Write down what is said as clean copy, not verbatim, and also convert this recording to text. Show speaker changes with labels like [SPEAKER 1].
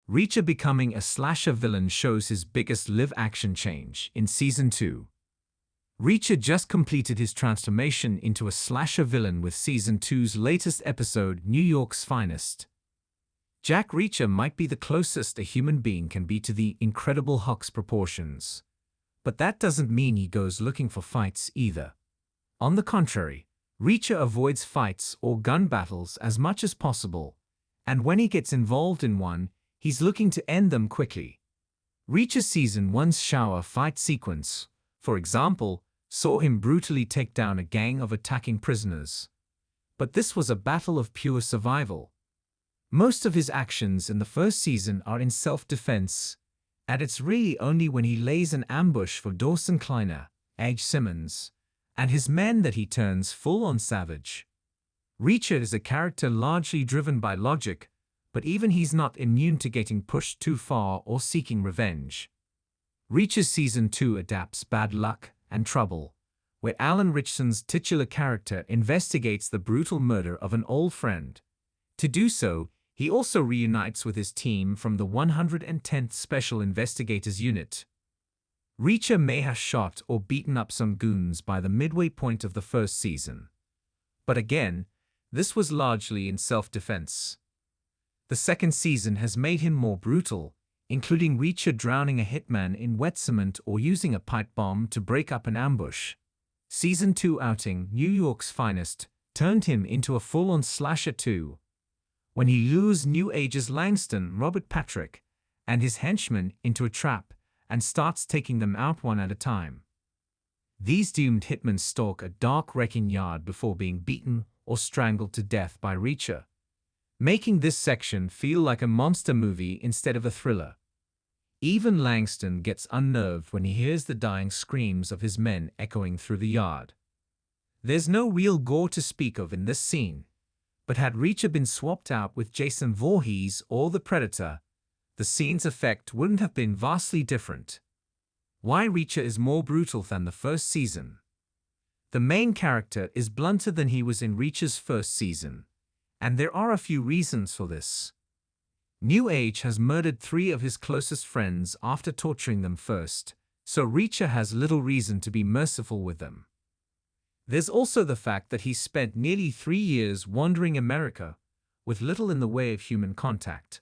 [SPEAKER 1] Reacher becoming a slasher villain shows his biggest live-action change in Season 2. Reacher just completed his transformation into a slasher villain with Season 2's latest episode, New York's Finest. Jack Reacher might be the closest a human being can be to the Incredible Hulk's proportions. But that doesn't mean he goes looking for fights either. On the contrary, Reacher avoids fights or gun battles as much as possible, and when he gets involved in one, he's looking to end them quickly. Reacher's Season 1's shower fight sequence, for example, saw him brutally take down a gang of attacking prisoners. But this was a battle of pure survival. Most of his actions in the first season are in self-defense, and it's really only when he lays an ambush for Dawson Kleiner, Age Simmons, and his men that he turns full-on savage. Reacher is a character largely driven by logic, but even he's not immune to getting pushed too far or seeking revenge. Reacher's Season 2 adapts Bad Luck and Trouble, where Alan Ritchson's titular character investigates the brutal murder of an old friend. To do so, he also reunites with his team from the 110th Special Investigators Unit. Reacher may have shot or beaten up some goons by the midway point of the first season. But again, this was largely in self-defense. The second season has made him more brutal, including Reacher drowning a hitman in wet cement or using a pipe bomb to break up an ambush. Season 2 outing, New York's Finest, turned him into a full-on slasher too, when he lures New Age's Langston, Robert Patrick, and his henchmen into a trap and starts taking them out one at a time. These doomed hitmen stalk a dark wrecking yard before being beaten or strangled to death by Reacher, making this section feel like a monster movie instead of a thriller. Even Langston gets unnerved when he hears the dying screams of his men echoing through the yard. There's no real gore to speak of in this scene, but had Reacher been swapped out with Jason Voorhees or the Predator, the scene's effect wouldn't have been vastly different. Why Reacher is more brutal than the first season? The main character is blunter than he was in Reacher's first season, and there are a few reasons for this. New Age has murdered 3 of his closest friends after torturing them first, so Reacher has little reason to be merciful with them. There's also the fact that he spent nearly 3 years wandering America, with little in the way of human contact.